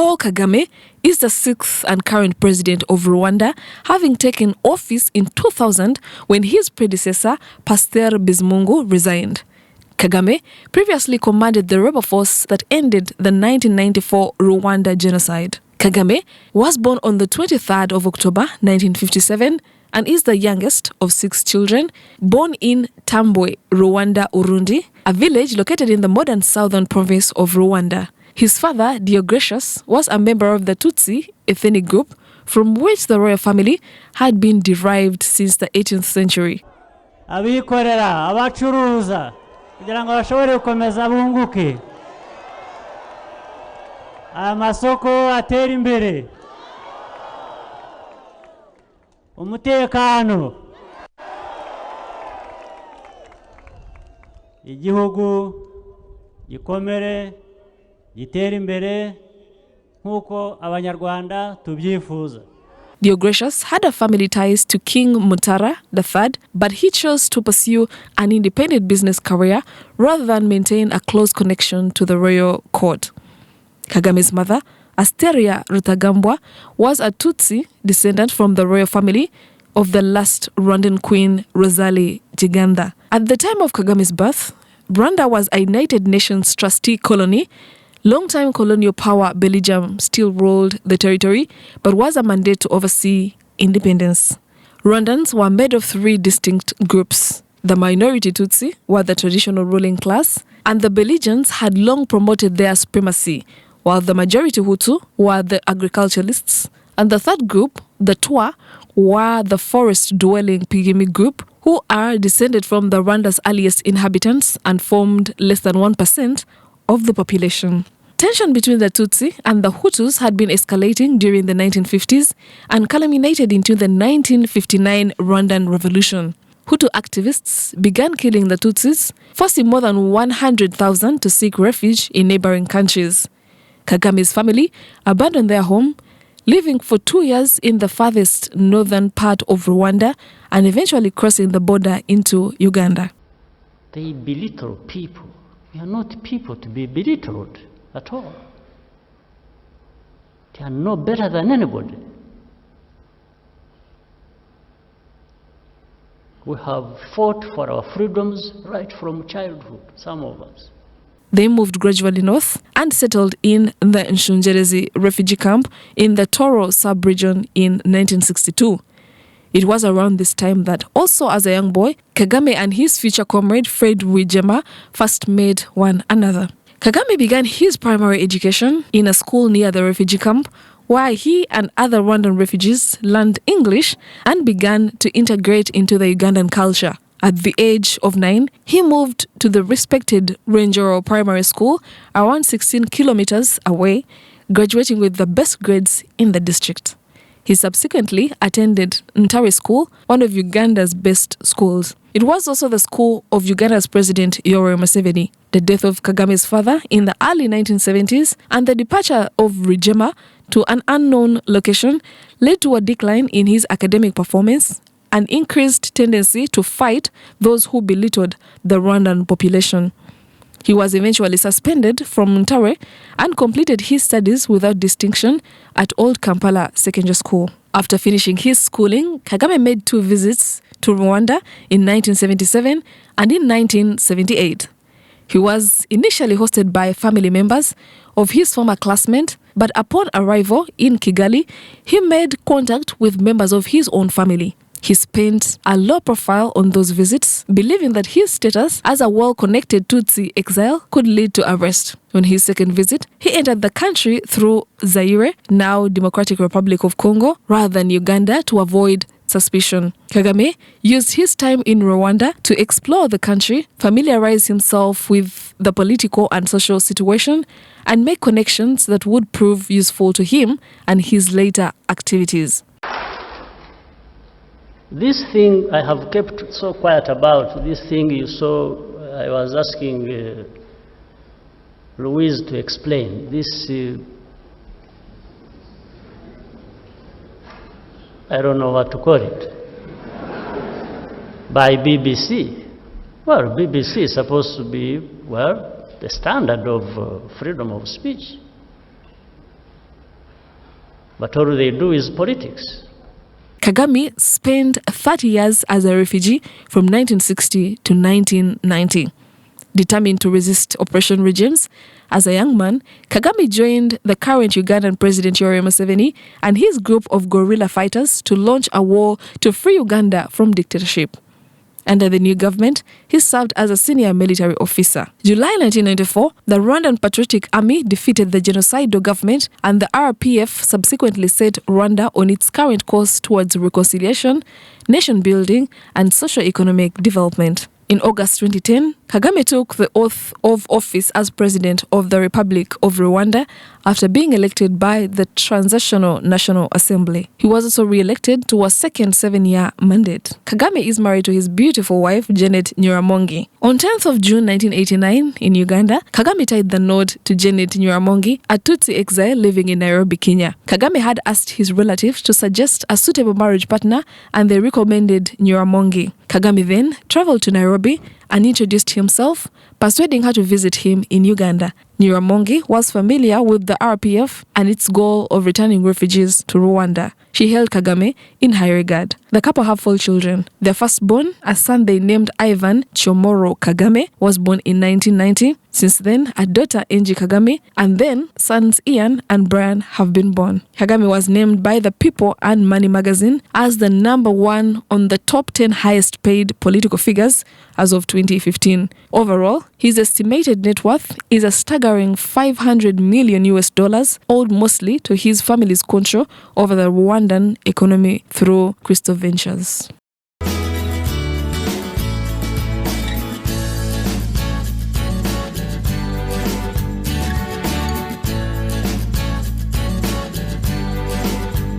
Paul Kagame is the sixth and current president of Rwanda, having taken office in 2000 when his predecessor, Pasteur Bizimungu, resigned. Kagame previously commanded the rebel force that ended the 1994 Rwanda genocide. Kagame was born on the 23rd of October 1957 and is the youngest of 6 children, born in Tambwe, Rwanda, Urundi, a village located in the modern southern province of Rwanda. His father, Diogratius, was a member of the Tutsi ethnic group from which the royal family had been derived since the 18th century. Abikorera, abacuruza, kugira ngo bashobore gukomeza bunguke. Amasoko atera imbere. Umutekano. Igihugu gikomere gitera imbere nkuko abanyarwanda tubyifuza. Diogratius had a family ties to King Mutara III, but he chose to pursue an independent business career rather than maintain a close connection to the royal court. Kagame's mother, Asteria Rutagambwa, was a Tutsi descendant from the royal family of the last Rwandan queen Rosalie Giganda. At the time of Kagame's birth, Rwanda was a United Nations trustee colony. Long-time colonial power Belgium still ruled the territory, but was a mandate to oversee independence. Rwandans were made of 3 distinct groups. The minority Tutsi were the traditional ruling class, and the Belgians had long promoted their supremacy, while the majority Hutu were the agriculturalists, and the third group, the Twa, were the forest-dwelling Kagame group, who are descended from the Rwanda's earliest inhabitants and formed less than 1% of the population. Tension between the Tutsi and the Hutus had been escalating during the 1950s and culminated into the 1959 Rwandan Revolution. Hutu activists began killing the Tutsis, forcing more than 100,000 to seek refuge in neighboring countries. Kagame's family abandoned their home, living for 2 years in the farthest northern part of Rwanda and eventually crossing the border into Uganda. They belittle people. We are not people to be belittled at all. They are no better than anybody. We have fought for our freedoms right from childhood, some of us. They moved gradually north and settled in the Nshungerezi refugee camp in the Toro sub-region in 1962. It was around this time that, also as a young boy, Kagame and his future comrade Fred Rwigema first met one another. Kagame began his primary education in a school near the refugee camp, where he and other Rwandan refugees learned English and began to integrate into the Ugandan culture. At the age of 9, he moved to the respected Rwengero Primary School, around 16 kilometers away, graduating with the best grades in the district. He subsequently attended Ntare School, one of Uganda's best schools. It was also the school of Uganda's President Yoweri Museveni. The death of Kagame's father in the early 1970s and the departure of Rwigema to an unknown location led to a decline in his academic performance, an increased tendency to fight those who belittled the Rwandan population. He was eventually suspended from Ntare and completed his studies without distinction at Old Kampala Secondary School. After finishing his schooling, Kagame made 2 visits to Rwanda in 1977 and in 1978. He was initially hosted by family members of his former classmate, but upon arrival in Kigali, he made contact with members of his own family. He spent a low profile on those visits, believing that his status as a well-connected Tutsi exile could lead to arrest. On his second visit, he entered the country through Zaire, now Democratic Republic of Congo, rather than Uganda, to avoid suspicion. Kagame used his time in Rwanda to explore the country, familiarize himself with the political and social situation, and make connections that would prove useful to him and his later activities. This thing I have kept so quiet about, this thing you saw, I was asking Louise to explain. This, I don't know what to call it, by BBC. Well, BBC is supposed to be, well, the standard of freedom of speech. but all they do is politics. Kagame spent 30 years as a refugee from 1960 to 1990. Determined to resist oppression regimes, as a young man, Kagame joined the current Ugandan President Yoweri Museveni and his group of guerrilla fighters to launch a war to free Uganda from dictatorship. Under the new government, he served as a senior military officer. July 1994, the Rwandan Patriotic Army defeated the genocidal government, and the RPF subsequently set Rwanda on its current course towards reconciliation, nation building, and socio-economic development. In August 2010, Kagame took the oath of office as President of the Republic of Rwanda after being elected by the Transitional National Assembly. He was also re-elected to a second 7-year mandate. Kagame is married to his beautiful wife, Janet Nyiramongi. On 10th of June 1989, in Uganda, Kagame tied the knot to Janet Nyiramongi, a Tutsi exile living in Nairobi, Kenya. Kagame had asked his relatives to suggest a suitable marriage partner, and they recommended Nyiramongi. Kagame then traveled to Nairobi and introduced himself, persuading her to visit him in Uganda. Nyiramongi was familiar with the RPF and its goal of returning refugees to Rwanda. She held Kagame in high regard. The couple have 4 children. Their firstborn, a son they named Ivan Chomoro Kagame, was born in 1990. Since then, a daughter, Angie Kagame, and then sons Ian and Brian have been born. Kagame was named by the People and Money magazine as the #1 on the top 10 highest paid political figures as of 2015. Overall, his estimated net worth is a staggering $500 million, owed mostly to his family's control over the Rwandan economy through Crystal Ventures.